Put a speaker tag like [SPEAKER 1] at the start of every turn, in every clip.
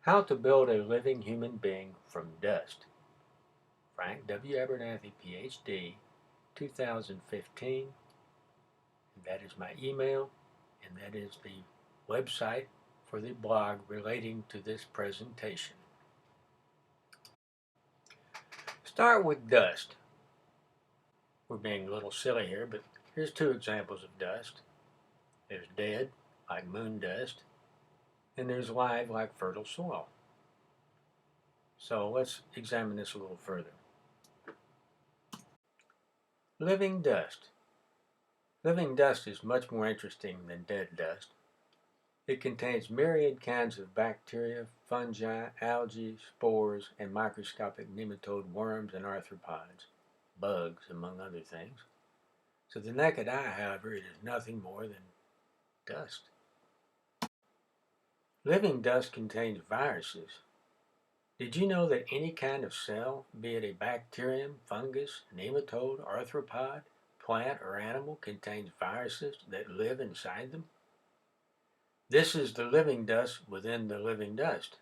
[SPEAKER 1] How to Build a Living Human Being from Dust. Frank W. Abernathy, PhD, 2015. And that is my email, and that is the website for the blog relating to this presentation. Start with dust. We're being a little silly here, but here's two examples of dust. There's dead, like moon dust, and there's live, like fertile soil. So let's examine this a little further. Living dust. Living dust is much more interesting than dead dust. It contains myriad kinds of bacteria, fungi, algae, spores, and microscopic nematode worms and arthropods, bugs, among other things. To the naked eye, however, it is nothing more than dust. Living dust contains viruses. Did you know that any kind of cell, be it a bacterium, fungus, nematode, arthropod, plant, or animal, contains viruses that live inside them? This is the living dust within the living dust.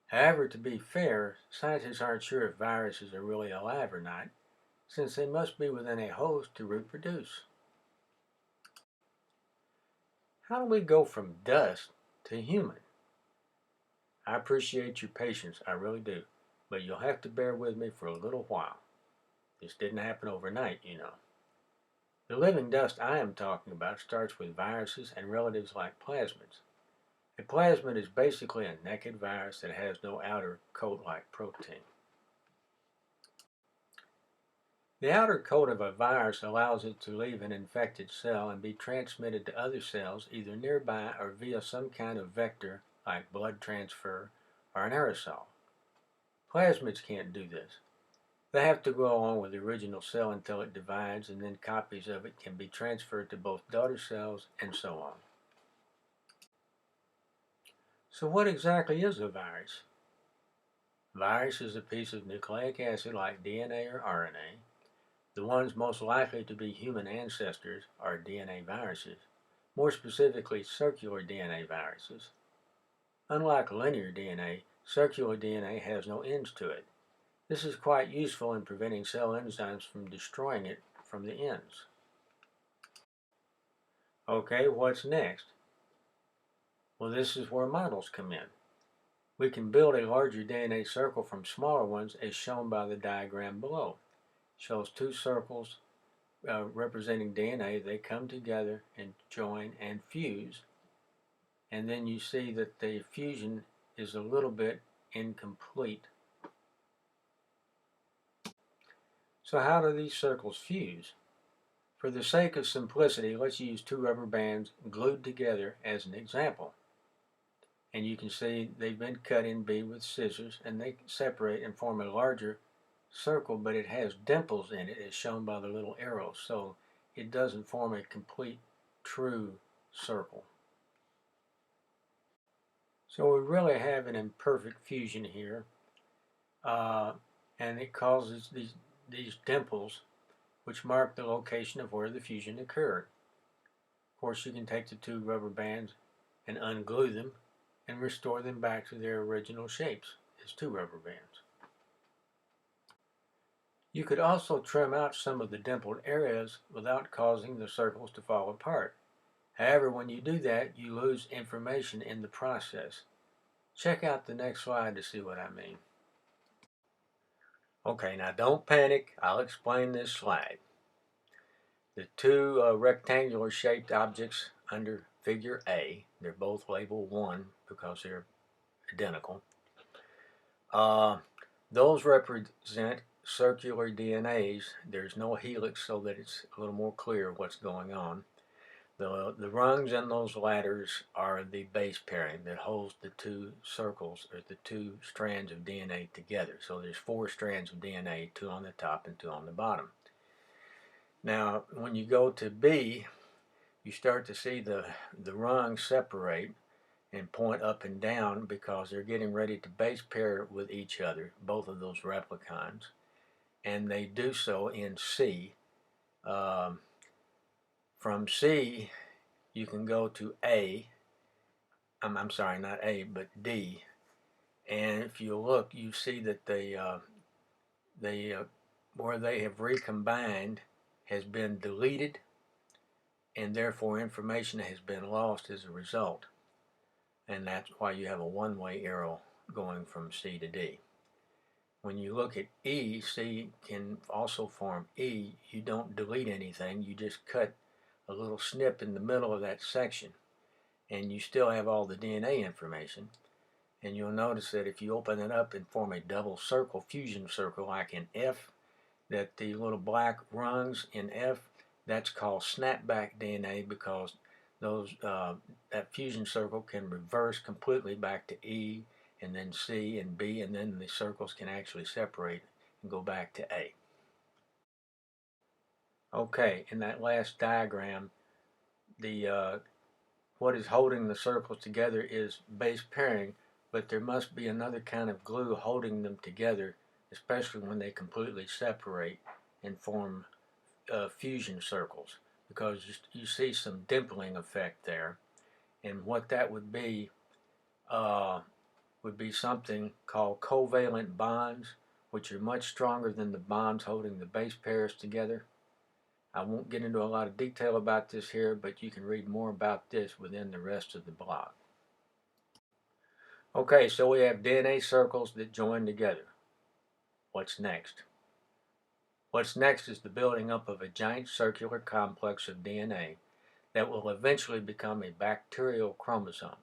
[SPEAKER 1] However, to be fair, scientists aren't sure if viruses are really alive or not, since they must be within a host to reproduce. How do we go from dust to human? I appreciate your patience, I really do, but you'll have to bear with me for a little while. This didn't happen overnight, you know. The living dust I am talking about starts with viruses and relatives like plasmids. A plasmid is basically a naked virus that has no outer coat like protein. The outer coat of a virus allows it to leave an infected cell and be transmitted to other cells either nearby or via some kind of vector like blood transfer or an aerosol. Plasmids can't do this. They have to go along with the original cell until it divides, and then copies of it can be transferred to both daughter cells and so on. So what exactly is a virus? A virus is a piece of nucleic acid like DNA or RNA. The ones most likely to be human ancestors are DNA viruses, more specifically circular DNA viruses. Unlike linear DNA, circular DNA has no ends to it. This is quite useful in preventing cell enzymes from destroying it from the ends. Okay, what's next? Well, this is where models come in. We can build a larger DNA circle from smaller ones as shown by the diagram below. It shows two circles representing DNA. They come together and join and fuse, and then you see that the fusion is a little bit incomplete. So how do these circles fuse? For the sake of simplicity, let's use two rubber bands glued together as an example. And you can see they've been cut in B with scissors, and they separate and form a larger circle, but it has dimples in it as shown by the little arrows, so it doesn't form a complete true circle. So we really have an imperfect fusion here, and it causes these dimples which mark the location of where the fusion occurred. Of course, you can take the two rubber bands and unglue them and restore them back to their original shapes as two rubber bands. You could also trim out some of the dimpled areas without causing the circles to fall apart. However, when you do that, you lose information in the process. Check out the next slide to see what I mean. Okay, now don't panic. I'll explain this slide. The two rectangular shaped objects under figure A, they're both labeled 1 because they're identical. Those represent circular DNAs. There's no helix so that it's a little more clear what's going on. The rungs in those ladders are the base pairing that holds the two circles or the two strands of DNA together. So there's 4 strands of DNA, 2 on the top and 2 on the bottom. Now, when you go to B, you start to see the rungs separate and point up and down because they're getting ready to base pair with each other, both of those replicons, and they do so in C. From C, you can go to A. I'm sorry, not A, but D. And if you look, you see that where they have recombined has been deleted, and therefore information has been lost as a result. And that's why you have a one-way arrow going from C to D. When you look at E, C can also form E. You don't delete anything, you just cut a little snip in the middle of that section, and you still have all the DNA information. And you'll notice that if you open it up and form a double circle, fusion circle, like in F, that the little black rungs in F, that's called snapback DNA, because that fusion circle can reverse completely back to E, and then C and B, and then the circles can actually separate and go back to A. Okay, in that last diagram, the what is holding the circles together is base pairing, but there must be another kind of glue holding them together, especially when they completely separate and form fusion circles, because you see some dimpling effect there. And what that uh, would be something called covalent bonds, which are much stronger than the bonds holding the base pairs together. I won't get into a lot of detail about this here, but you can read more about this within the rest of the blog. Okay, so we have DNA circles that join together. What's next? What's next is the building up of a giant circular complex of DNA that will eventually become a bacterial chromosome.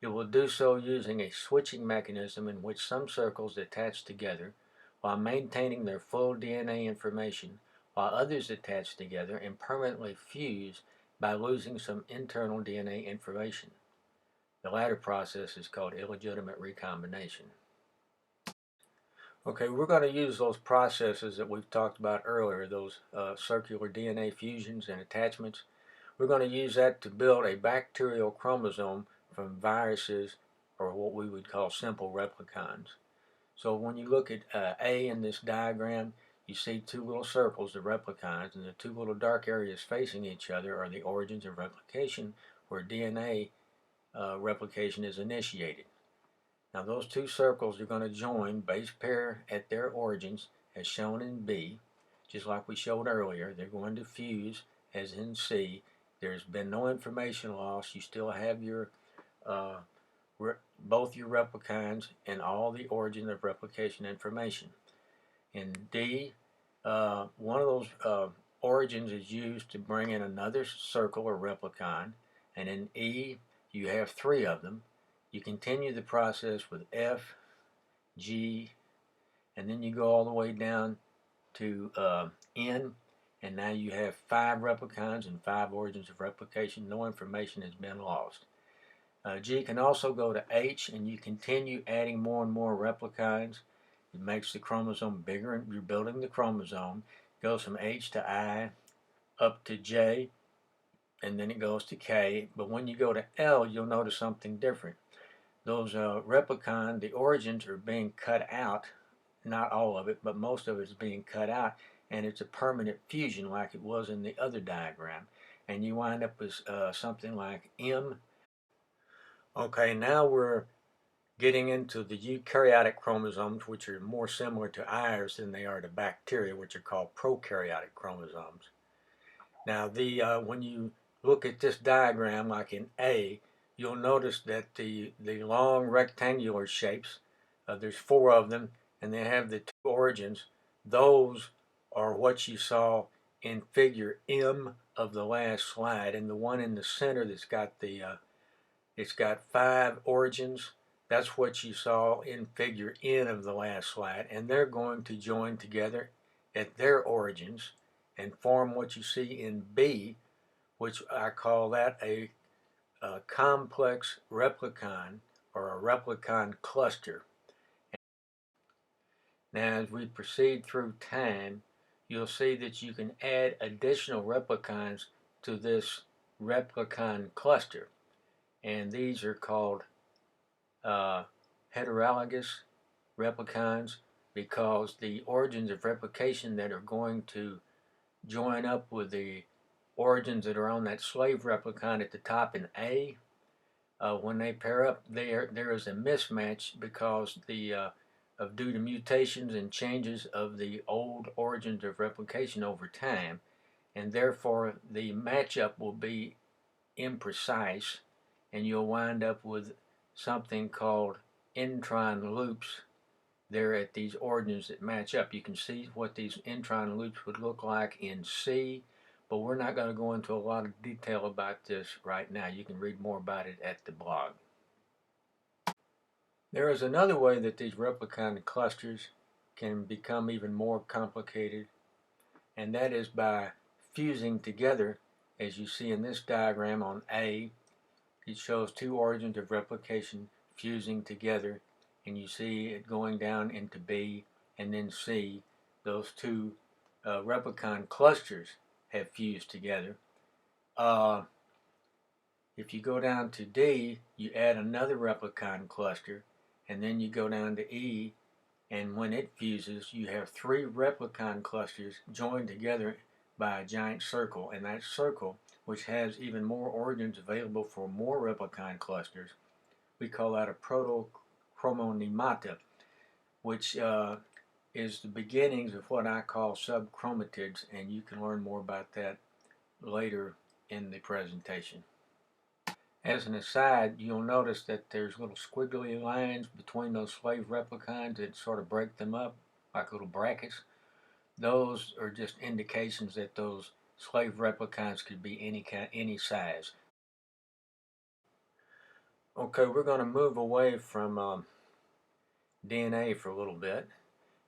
[SPEAKER 1] It will do so using a switching mechanism in which some circles attach together while maintaining their full DNA information, while others attach together and permanently fuse by losing some internal DNA information. The latter process is called illegitimate recombination. Okay, we're going to use those processes that we've talked about earlier, those circular DNA fusions and attachments. We're going to use that to build a bacterial chromosome from viruses, or what we would call simple replicons. So when you look at A in this diagram, you see two little circles, the replicons, and the two little dark areas facing each other are the origins of replication, where DNA replication is initiated. Now those two circles are going to join, base pair at their origins, as shown in B, just like we showed earlier. They're going to fuse, as in C. There's been no information loss. You still have your both your replicons and all the origin of replication information. In D, one of those origins is used to bring in another circle or replicon, and in E, you have three of them. You continue the process with F, G, and then you go all the way down to N, and now you have 5 replicons and 5 origins of replication. No information has been lost. G can also go to H, and you continue adding more and more replicons. It makes the chromosome bigger, and you're building the chromosome. It goes from H to I, up to J, and then it goes to K. But when you go to L, you'll notice something different. Those replicon, the origins are being cut out, not all of it, but most of it is being cut out, and it's a permanent fusion like it was in the other diagram. And you wind up with something like M. Okay, now we're getting into the eukaryotic chromosomes, which are more similar to ours than they are to bacteria, which are called prokaryotic chromosomes. Now, when you look at this diagram, like in A, you'll notice that the long rectangular shapes, there's 4 of them, and they have the 2 origins. Those are what you saw in figure M of the last slide, and the one in the center that's got it's got 5 origins. That's what you saw in figure N of the last slide, and they're going to join together at their origins and form what you see in B, which I call that a complex replicon, or a replicon cluster. Now as we proceed through time, you'll see that you can add additional replicons to this replicon cluster, and these are called heterologous replicons, because the origins of replication that are going to join up with the origins that are on that slave replicon at the top in A When they pair up, there is a mismatch because of due to mutations and changes of the old origins of replication over time, and therefore the matchup will be imprecise, and you'll wind up with something called intron loops there at these origins that match up. You can see what these intron loops would look like in C, but we're not going to go into a lot of detail about this right now. You can read more about it at the blog. There is another way that these replicon clusters can become even more complicated, and that is by fusing together, as you see in this diagram on A. It shows two origins of replication fusing together, and you see it going down into B and then C. Those two replicon clusters have fused together. If you go down to D, you add another replicon cluster, and then you go down to E, and when it fuses, you have three replicon clusters joined together by a giant circle, and that circle, which has even more origins available for more replicon clusters, we call that a proto-chromonemata, which is the beginnings of what I call subchromatids, and you can learn more about that later in the presentation. As an aside, you'll notice that there's little squiggly lines between those slave replicons that sort of break them up like little brackets. Those are just indications that those slave replicons could be any size. Okay, we're going to move away from DNA for a little bit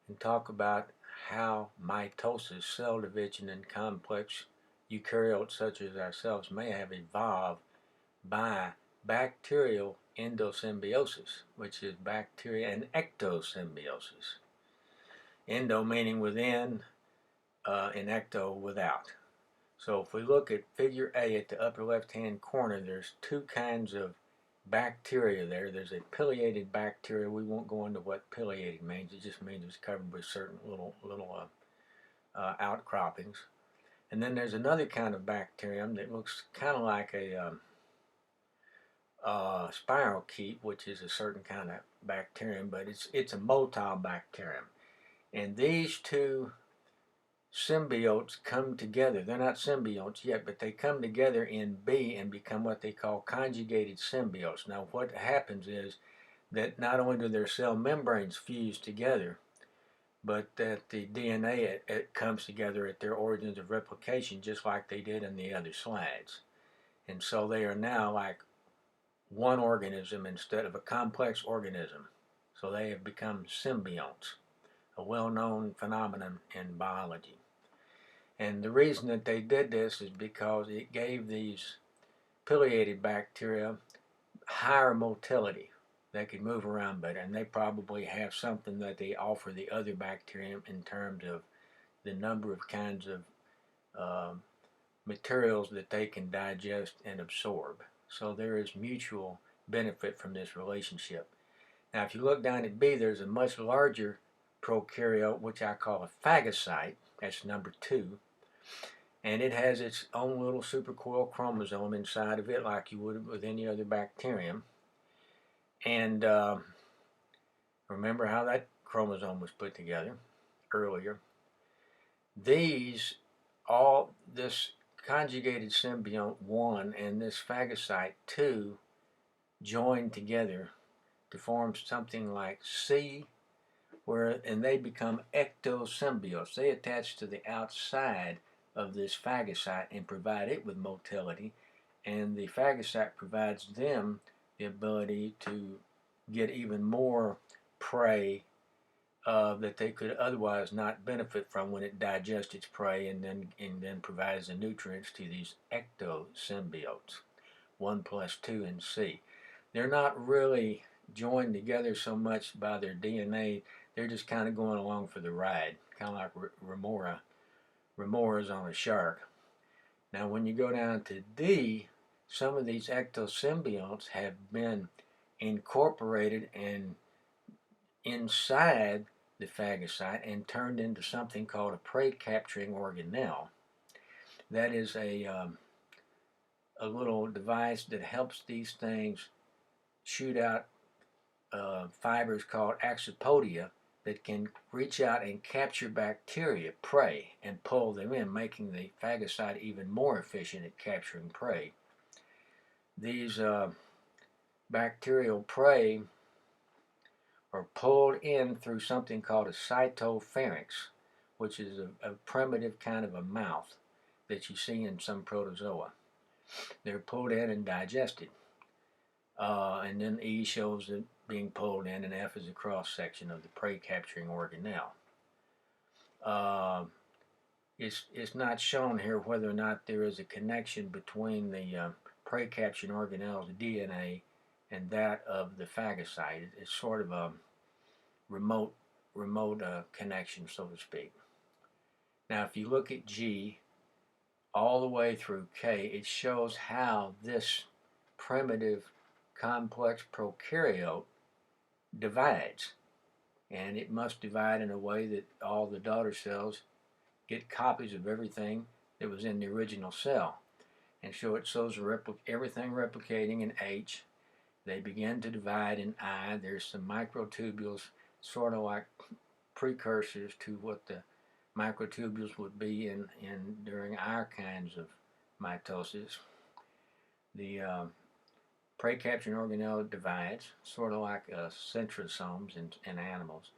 [SPEAKER 1] and talk about how mitosis, cell division, and complex eukaryotes such as ourselves may have evolved by bacterial endosymbiosis, which is bacteria and ectosymbiosis. Endo meaning within, and ecto without. So if we look at figure A at the upper left hand corner, there's two kinds of bacteria there. There's a pileated bacteria. We won't go into what pileated means. It just means it's covered with certain little outcroppings. And then there's another kind of bacterium that looks kind of like a spirochete, which is a certain kind of bacterium, but it's a motile bacterium. And these two symbiotes come together. They're not symbionts yet, but they come together in B and become what they call conjugated symbiotes. Now what happens is that not only do their cell membranes fuse together, but that the DNA it comes together at their origins of replication just like they did in the other slides. And so they are now like one organism instead of a complex organism. So they have become symbionts, a well-known phenomenon in biology. And the reason that they did this is because it gave these pileated bacteria higher motility. They could move around better, and they probably have something that they offer the other bacterium in terms of the number of kinds of materials that they can digest and absorb. So there is mutual benefit from this relationship. Now if you look down at B, there's a much larger prokaryote, which I call a phagocyte. That's number 2. And it has its own little supercoiled chromosome inside of it like you would with any other bacterium. And remember how that chromosome was put together earlier. This conjugated symbiont 1 and this phagocyte 2 join together to form something like C, and they become ectosymbiotes. They attach to the outside of this phagocyte and provide it with motility, and the phagocyte provides them the ability to get even more prey that they could otherwise not benefit from when it digests its prey and then provides the nutrients to these ectosymbiotes, 1 plus 2 in C. They're not really joined together so much by their DNA. They're just kind of going along for the ride, kind of like remoras on a shark. Now when you go down to D, some of these ectosymbionts have been incorporated and inside the phagocyte and turned into something called a prey capturing organelle. That is a little device that helps these things shoot out fibers called axopodia that can reach out and capture bacteria, prey, and pull them in, making the phagocyte even more efficient at capturing prey. These bacterial prey are pulled in through something called a cytopharynx, which is a primitive kind of a mouth that you see in some protozoa. They're pulled in and digested. And then E shows it being pulled in, and F is a cross section of the prey capturing organelle. It's not shown here whether or not there is a connection between the prey capturing organelle's DNA and that of the phagocyte. It's sort of a remote connection, so to speak. Now, if you look at G all the way through K, it shows how this primitive complex prokaryote divides, and it must divide in a way that all the daughter cells get copies of everything that was in the original cell, and so it shows everything replicating in H. They begin to divide in I. There's some microtubules, sort of like precursors to what the microtubules would be in during our kinds of mitosis. The prey capturing organelle divides, sort of like centrosomes in animals,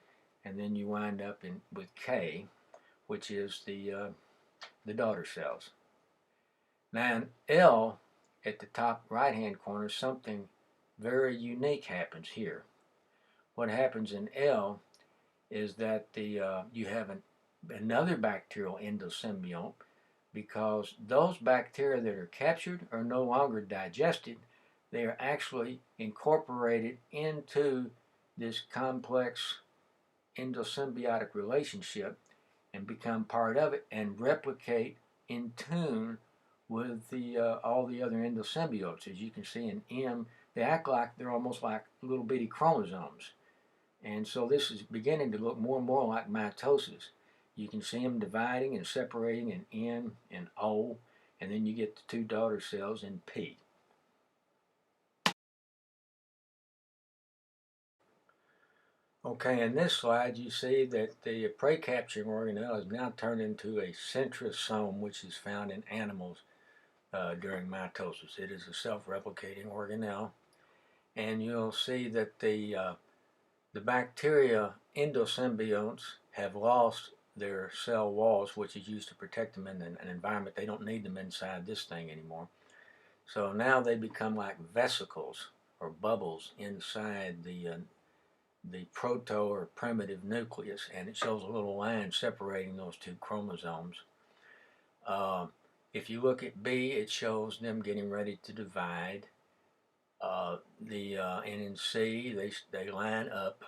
[SPEAKER 1] and then you wind up with K, which is the daughter cells. Now in L, at the top right-hand corner, something very unique happens here. What happens in L is that you have another bacterial endosymbiont, because those bacteria that are captured are no longer digested. They are actually incorporated into this complex endosymbiotic relationship and become part of it and replicate in tune with all the other endosymbiotes. As you can see in M, they act like they're almost like little bitty chromosomes. And so this is beginning to look more and more like mitosis. You can see them dividing and separating in N and O, and then you get the two daughter cells in P. Okay, in this slide you see that the prey capturing organelle is now turned into a centrosome, which is found in animals during mitosis. It is a self-replicating organelle, and you'll see that the bacteria endosymbionts have lost their cell walls, which is used to protect them in an environment. They don't need them inside this thing anymore. So now they become like vesicles or bubbles inside the proto or primitive nucleus, and it shows a little line separating those two chromosomes. If you look at B, it shows them getting ready to divide. And in C, they line up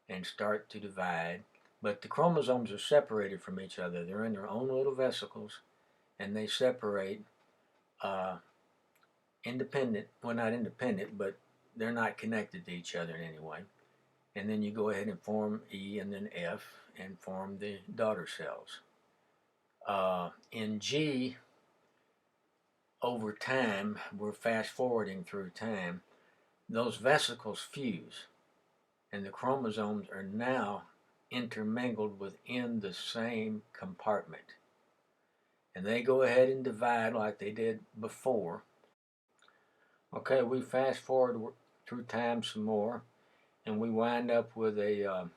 [SPEAKER 1] and start to divide, but the chromosomes are separated from each other. They're in their own little vesicles, and they separate independent, well, not independent, but they're not connected to each other in any way. And then you go ahead and form E and then F and form the daughter cells. In G, over time, we're fast forwarding through time, those vesicles fuse, and the chromosomes are now intermingled within the same compartment. And they go ahead and divide like they did before. Okay, we fast forward through time some more, and we wind up with a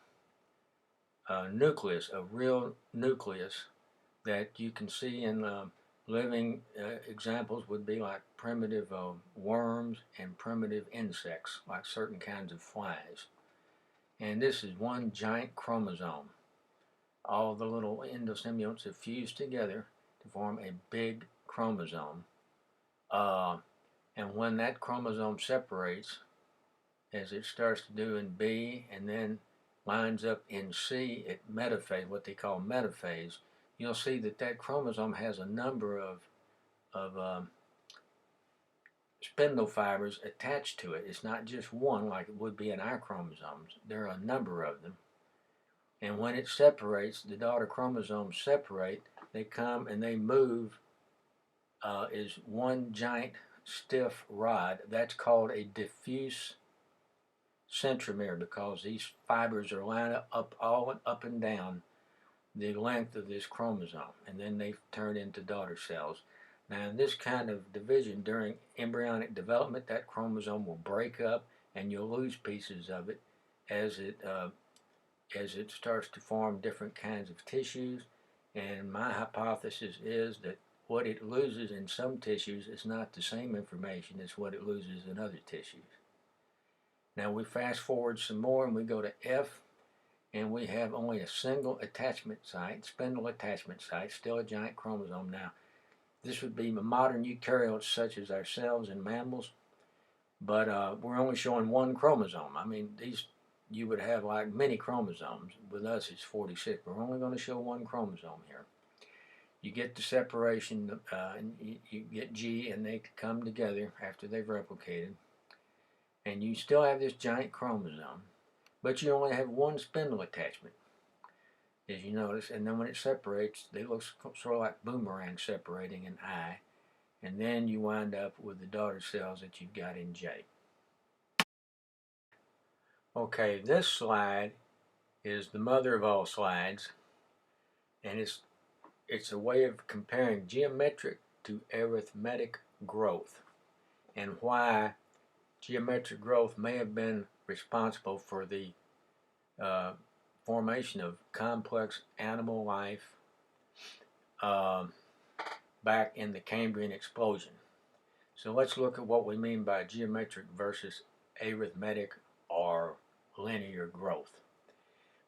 [SPEAKER 1] nucleus, a real nucleus that you can see in living examples would be like primitive worms and primitive insects, like certain kinds of flies. And this is one giant chromosome. All the little endosymbionts have fused together to form a big chromosome. And when that chromosome separates, as it starts to do in B and then lines up in C at metaphase, what they call metaphase, you'll see that that chromosome has a number of spindle fibers attached to it. It's not just one like it would be in our chromosomes. There are a number of them. And when it separates, the daughter chromosomes separate, they come and they move as one giant stiff rod. That's called a diffuse centromere because these fibers are lined up all up and down the length of this chromosome, and then they turn into daughter cells. Now, in this kind of division during embryonic development, that chromosome will break up, and you'll lose pieces of it as it starts to form different kinds of tissues. And my hypothesis is that what it loses in some tissues is not the same information as what it loses in other tissues. Now we fast forward some more and we go to F, and we have only a single attachment site, spindle attachment site, still a giant chromosome. Now this would be modern eukaryotes such as ourselves and mammals, but we're only showing one chromosome. I mean, you would have like many chromosomes. With us it's 46. We're only going to show one chromosome here. You get the separation, and you get G, and they come together after they've replicated, and you still have this giant chromosome, but you only have one spindle attachment, as you notice. And then when it separates, they look sort of like boomerangs separating in I, and then you wind up with the daughter cells that you've got in J. Okay, this slide is the mother of all slides, and it's a way of comparing geometric to arithmetic growth, and why geometric growth may have been responsible for the formation of complex animal life back in the Cambrian explosion. So let's look at what we mean by geometric versus arithmetic or linear growth.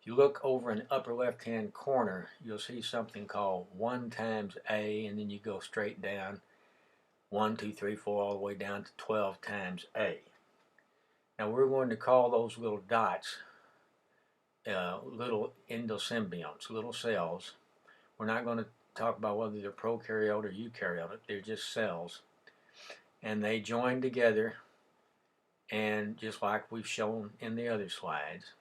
[SPEAKER 1] If you look over in the upper left hand corner, you'll see something called 1 times A, and then you go straight down 1, 2, 3, 4, all the way down to 12 times A. Now we're going to call those little dots little endosymbionts, little cells. We're not going to talk about whether they're prokaryote or eukaryote. They're just cells, and they join together, and just like we've shown in the other slides,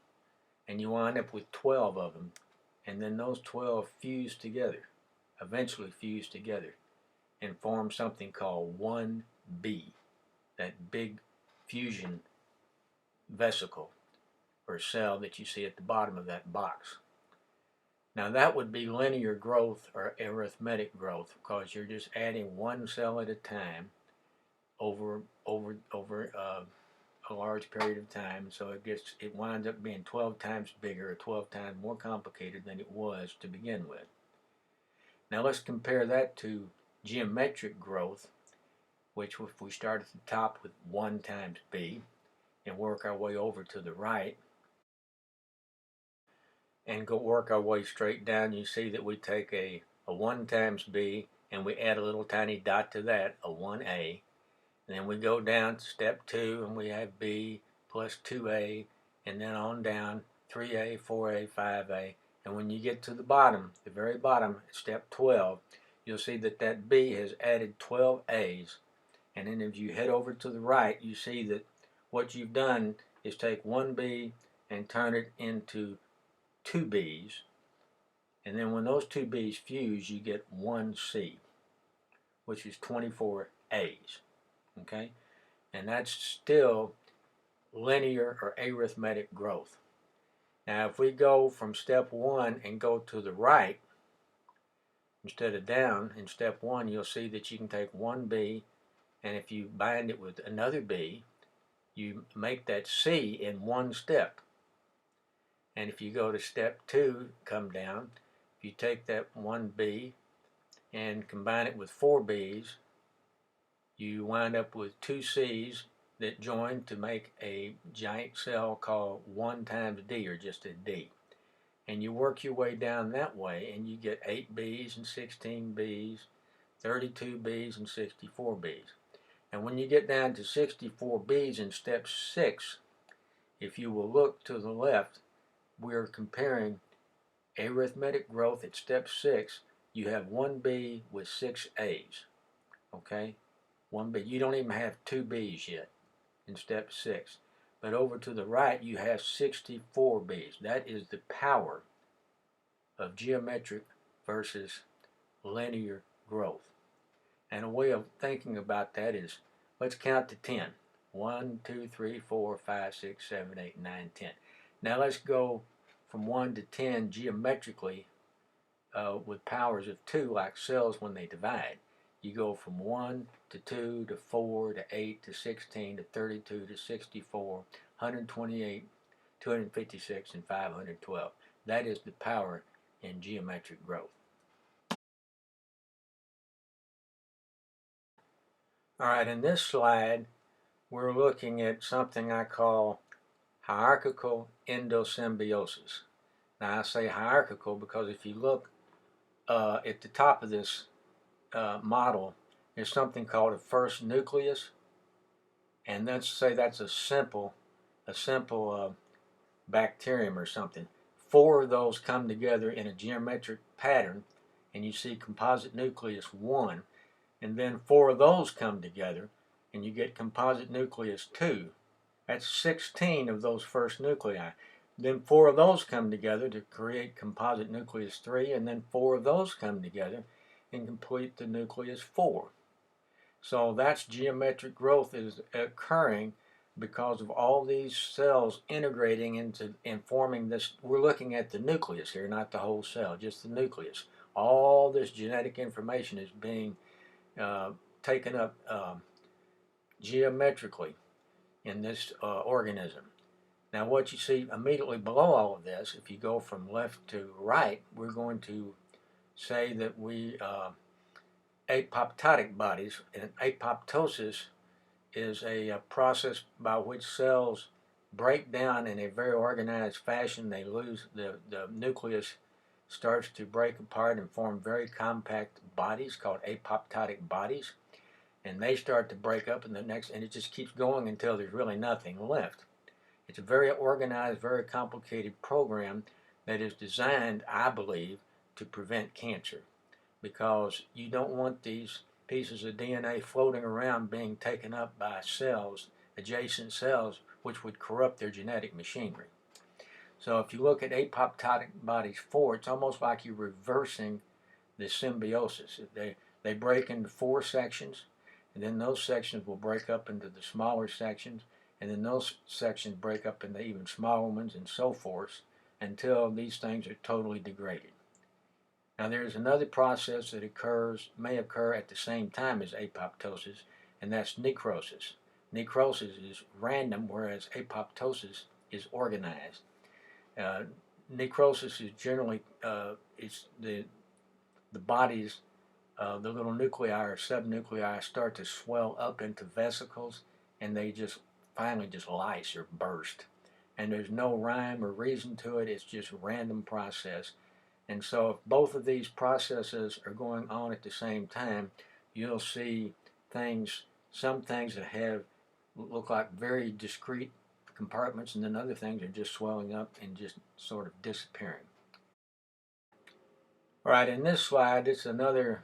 [SPEAKER 1] and you wind up with 12 of them, and then those 12 fuse together, eventually fuse together, and form something called 1B, that big fusion vesicle or cell that you see at the bottom of that box. Now that would be linear growth or arithmetic growth, because you're just adding one cell at a time over a large period of time. So it winds up being 12 times bigger or 12 times more complicated than it was to begin with. Now let's compare that to geometric growth, which if we start at the top with 1 times B and work our way over to the right and go work our way straight down, you see that we take a 1 times B and we add a little tiny dot to that, a 1A. And then we go down to step 2 and we have B plus 2A, and then on down 3A, 4A, 5A. And when you get to the bottom, the very bottom, step 12, you'll see that that B has added 12 A's. And then if you head over to the right, you see that what you've done is take 1B and turn it into 2 B's. And then when those 2 B's fuse, you get 1C, which is 24 A's. Okay? And that's still linear or arithmetic growth. Now if we go from step 1 and go to the right instead of down, in step 1 you'll see that you can take 1B, and if you bind it with another B, you make that C in one step. And if you go to step 2, come down, if you take that 1B and combine it with 4 B's, you wind up with 2 C's that join to make a giant cell called 1 times D, or just a D. And you work your way down that way and you get 8 B's and 16 B's, 32 B's and 64 B's. And when you get down to 64 B's in step 6, if you will look to the left, we're comparing arithmetic growth at step 6. You have 1B with 6 A's. Okay? 1B. You don't even have 2 B's yet in step 6. But over to the right, you have 64 B's. That is the power of geometric versus linear growth. And a way of thinking about that is Let's count to 10. 1, 2, 3, 4, 5, 6, 7, 8, 9, 10. Now let's go from 1 to 10 geometrically with powers of 2 like cells when they divide. You go from 1 to 2 to 4 to 8 to 16 to 32 to 64, 128, 256, and 512. That is the power in geometric growth. All right, in this slide, we're looking at something I call hierarchical endosymbiosis. Now, I say hierarchical because if you look at the top of this model, there's something called a first nucleus, and let's say that's a simple bacterium or something. 4 of those come together in a geometric pattern, and you see composite nucleus 1, and then 4 of those come together, and you get composite nucleus 2. That's 16 of those first nuclei. Then 4 of those come together to create composite nucleus 3, and then 4 of those come together and complete the nucleus 4. So that's geometric growth is occurring because of all these cells integrating into and forming this. We're looking at the nucleus here, not the whole cell, just the nucleus. All this genetic information is being taken up geometrically in this organism. Now what you see immediately below all of this, if you go from left to right, we're going to say that we apoptotic bodies, and apoptosis is a process by which cells break down in a very organized fashion. They lose the nucleus starts to break apart and form very compact bodies called apoptotic bodies, and they start to break up in the next, and it just keeps going until there's really nothing left. It's a very organized, very complicated program that is designed, I believe, to prevent cancer, because you don't want these pieces of DNA floating around being taken up by cells, adjacent cells, which would corrupt their genetic machinery. So if you look at apoptotic bodies 4, it's almost like you're reversing the symbiosis. They break into 4 sections, and then those sections will break up into the smaller sections, and then those sections break up into even smaller ones, and so forth, until these things are totally degraded. Now there's another process that may occur at the same time as apoptosis, and that's necrosis. Necrosis is random, whereas apoptosis is organized. Necrosis is generally it's the body's the little nuclei or subnuclei start to swell up into vesicles, and they just finally just lyse or burst. And there's no rhyme or reason to it. It's just a random process. And so if both of these processes are going on at the same time, you'll see some things that look like very discrete compartments, and then other things are just swelling up and just sort of disappearing. All right, in this slide, it's another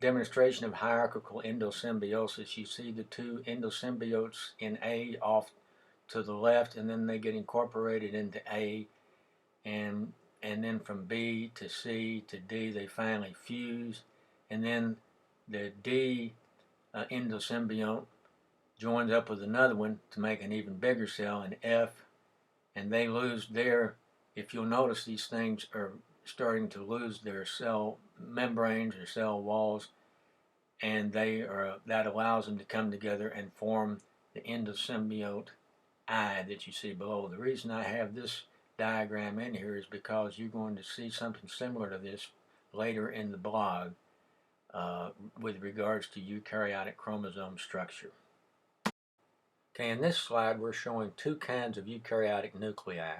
[SPEAKER 1] demonstration of hierarchical endosymbiosis. You see the 2 endosymbiotes in A off to the left, and then they get incorporated into A, and then from B to C to D they finally fuse, and then the D endosymbiont joins up with another one to make an even bigger cell, an F, and they lose their, if you'll notice, these things are starting to lose their cell membranes or cell walls, and that allows them to come together and form the endosymbiont I that you see below. The reason I have this diagram in here is because you're going to see something similar to this later in the blog with regards to eukaryotic chromosome structure. Okay, in this slide we're showing 2 kinds of eukaryotic nuclei.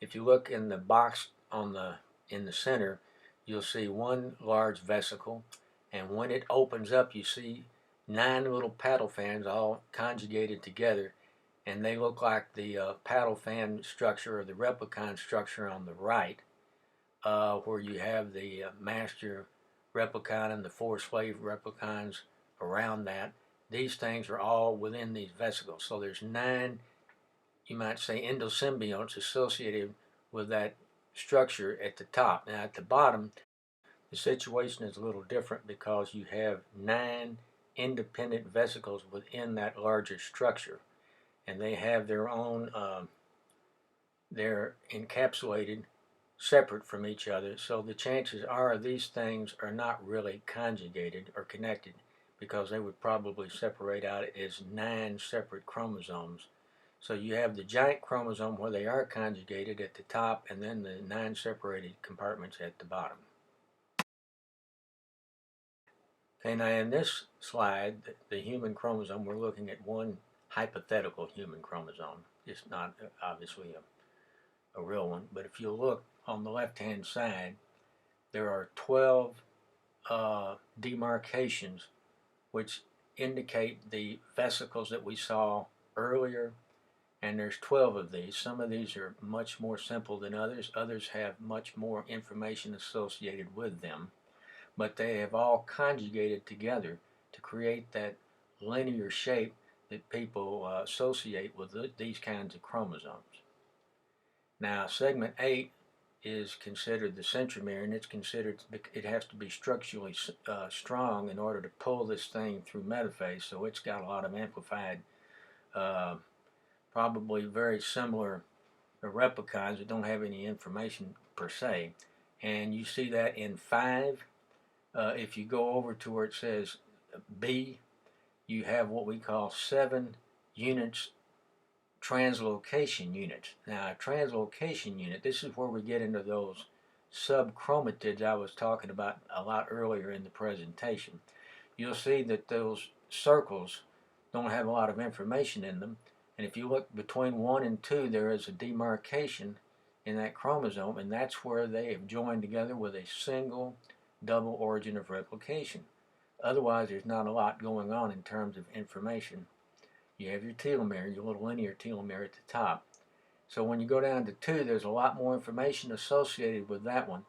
[SPEAKER 1] If you look in the box in the center, you'll see one large vesicle, and when it opens up you see 9 little paddle fans all conjugated together, and they look like the paddle fan structure or the replicon structure on the right, where you have the master replicon and the 4 slave replicons around that. These things are all within these vesicles. So there's 9, you might say, endosymbionts associated with that structure at the top. Now at the bottom, the situation is a little different because you have 9 independent vesicles within that larger structure, and they have their own. They're encapsulated separate from each other, so the chances are these things are not really conjugated or connected, because they would probably separate out as 9 separate chromosomes. So you have the giant chromosome where they are conjugated at the top, and then the 9 separated compartments at the bottom. Okay, now in this slide, the human chromosome, we're looking at one hypothetical human chromosome. It's not obviously a real one, but if you look on the left-hand side, there are 12 demarcations which indicate the vesicles that we saw earlier, and there's 12 of these. Some of these are much more simple than others. Others have much more information associated with them, but they have all conjugated together to create that linear shape that people associate with these kinds of chromosomes. Now, segment 8 is considered the centromere, and it's considered, it has to be structurally strong in order to pull this thing through metaphase, so it's got a lot of amplified, probably very similar replicons that don't have any information per se. And you see that in 5. If you go over to where it says B, you have what we call 7 units, translocation units. Now, a translocation unit, this is where we get into those subchromatids I was talking about a lot earlier in the presentation. You'll see that those circles don't have a lot of information in them, and if you look between 1 and 2, there is a demarcation in that chromosome, and that's where they have joined together with a single double origin of replication. Otherwise, there's not a lot going on in terms of information. You have your telomere, your little linear telomere at the top. So when you go down to 2, there's a lot more information associated with that one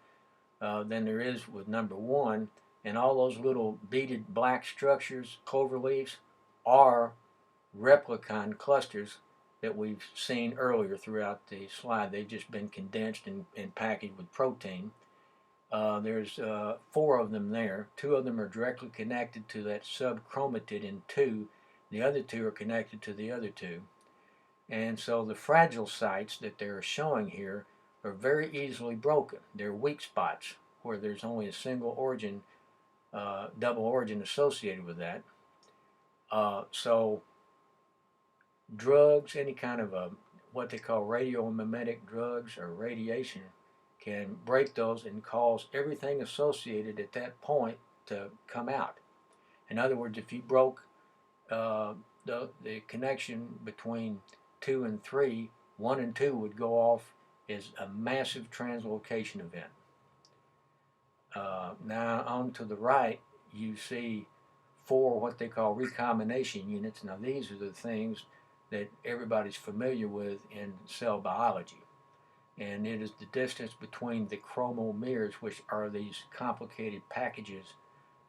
[SPEAKER 1] than there is with number 1. And all those little beaded black structures, clover leaves, are replicon clusters that we've seen earlier throughout the slide. They've just been condensed and packaged with protein. There's 4 of them there. 2 of them are directly connected to that subchromatid in 2. The other 2 are connected to the other 2. And so the fragile sites that they're showing here are very easily broken. They're weak spots where there's only a single origin, double origin associated with that. So drugs, any kind of what they call radiomimetic drugs or radiation, can break those and cause everything associated at that point to come out. In other words, if you broke the connection between 2 and 3, 1 and 2 would go off as a massive translocation event. Now on to the right, you see 4 what they call recombination units. Now these are the things that everybody's familiar with in cell biology. And it is the distance between the chromomeres, which are these complicated packages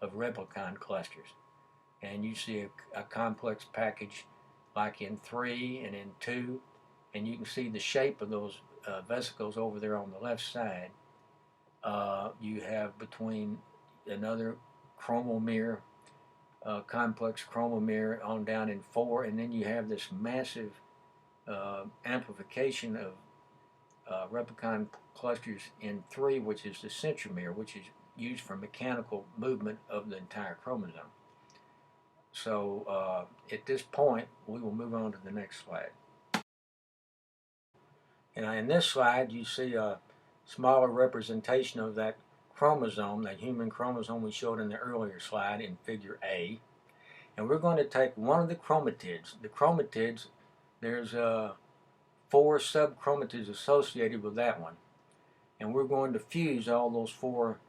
[SPEAKER 1] of replicon clusters. And you see a complex package like in 3 and in 2, and you can see the shape of those vesicles over there on the left side. You have between another chromomere, complex chromomere on down in 4, and then you have this massive amplification of replicon clusters in 3, which is the centromere, which is used for mechanical movement of the entire chromosome. So at this point, we will move on to the next slide. And in this slide, you see a smaller representation of that chromosome, that human chromosome we showed in the earlier slide in figure A. And we're going to take one of the chromatids. The chromatids, there's 4 subchromatids associated with that one. And we're going to fuse all those 4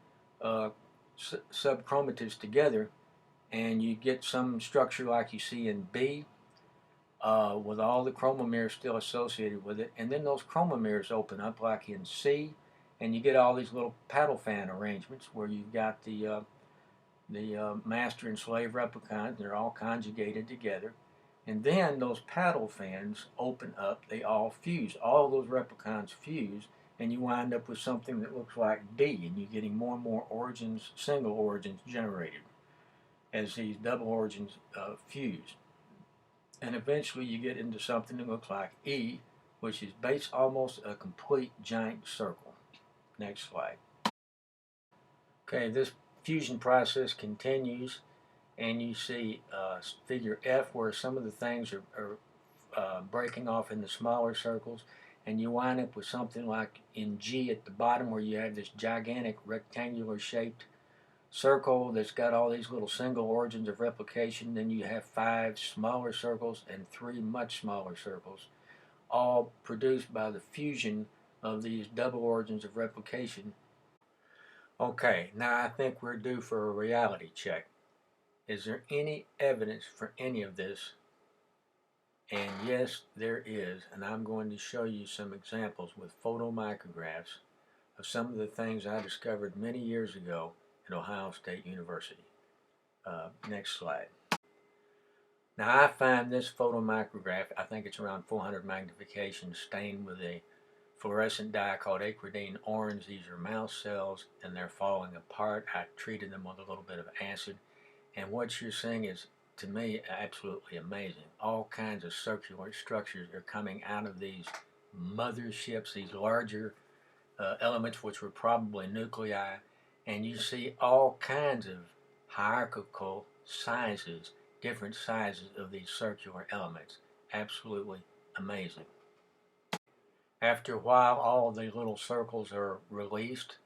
[SPEAKER 1] subchromatids together, and you get some structure like you see in B, with all the chromomeres still associated with it. And then those chromomeres open up like in C, and you get all these little paddle fan arrangements where you've got the master and slave replicons. They're all conjugated together. And then those paddle fans open up, they all fuse. All those replicons fuse, and you wind up with something that looks like D, and you're getting more and more origins, single origins generated. as these double origins fuse. And eventually you get into something that looks like E, which is based almost a complete giant circle. Next slide. Okay, this fusion process continues, and you see figure F where some of the things are breaking off into smaller circles, and you wind up with something like in G at the bottom where you have this gigantic rectangular shaped circle that's got all these little single origins of replication. Then you have 5 smaller circles and 3 much smaller circles, all produced by the fusion of these double origins of replication. Okay, now I think we're due for a reality check. Is there any evidence for any of this? And yes, there is, and I'm going to show you some examples with photomicrographs of some of the things I discovered many years ago at Ohio State University. Next slide. Now I find this photomicrograph, I think it's around 400 magnification, stained with a fluorescent dye called acridine orange. These are mouse cells and they're falling apart. I treated them with a little bit of acid, and what you're seeing is, to me, absolutely amazing. All kinds of circular structures are coming out of these motherships, these larger elements which were probably nuclei, and you see all kinds of hierarchical sizes, different sizes of these circular elements. Absolutely amazing. After a while, all of these little circles are released,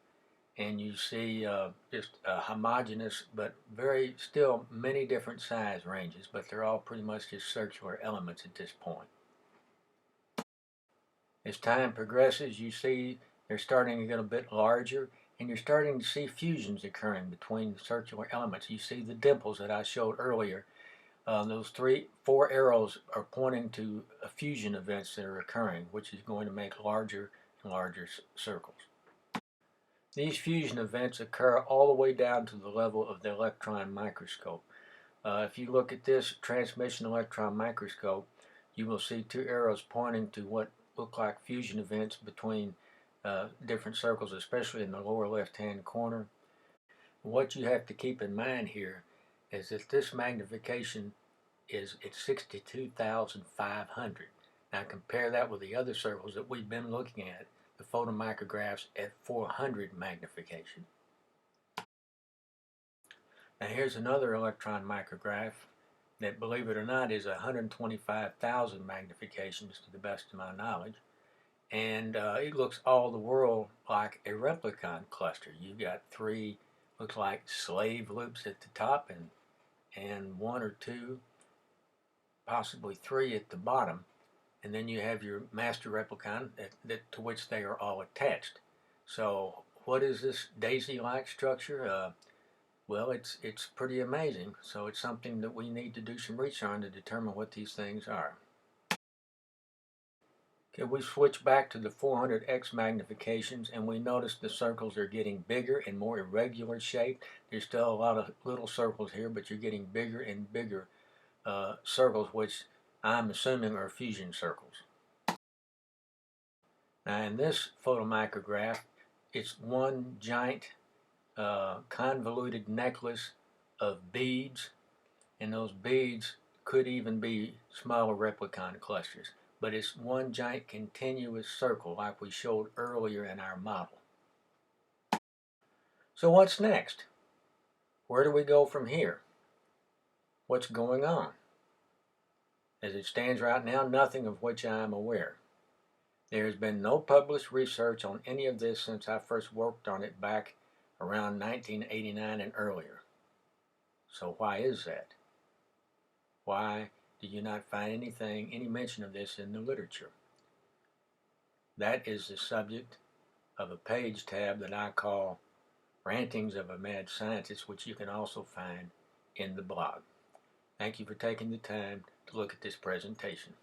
[SPEAKER 1] and you see just a homogeneous but very still many different size ranges, but they're all pretty much just circular elements at this point. As time progresses, you see they're starting to get a bit larger, and you're starting to see fusions occurring between circular elements. You see the dimples that I showed earlier. Those 4 arrows are pointing to fusion events that are occurring, which is going to make larger and larger circles. These fusion events occur all the way down to the level of the electron microscope. If you look at this transmission electron microscope, you will see 2 arrows pointing to what look like fusion events between different circles, especially in the lower left-hand corner. What you have to keep in mind here is that this magnification is at 62,500. Now compare that with the other circles that we've been looking at, the photomicrographs at 400 magnification. Now here's another electron micrograph that, believe it or not, is 125,000 magnifications to the best of my knowledge. And it looks all the world like a replicon cluster. You've got 3, looks like slave loops at the top, and 1 or 2, possibly 3 at the bottom. And then you have your master replicon to which they are all attached. So what is this daisy-like structure? Well, it's pretty amazing. So it's something that we need to do some research on to determine what these things are. Okay, we switch back to the 400x magnifications, and we notice the circles are getting bigger and more irregular shaped. There's still a lot of little circles here, but you're getting bigger and bigger circles, which I'm assuming are fusion circles. Now in this photomicrograph, it's one giant convoluted necklace of beads, and those beads could even be smaller replicon clusters, but it's one giant continuous circle like we showed earlier in our model. So what's next? Where do we go from here? What's going on? As it stands right now, nothing of which I am aware. There has been no published research on any of this since I first worked on it back around 1989 and earlier. So why is that? Why do you not find any mention of this in the literature? That is the subject of a page tab that I call Rantings of a Mad Scientist, which you can also find in the blog. Thank you for taking the time to look at this presentation.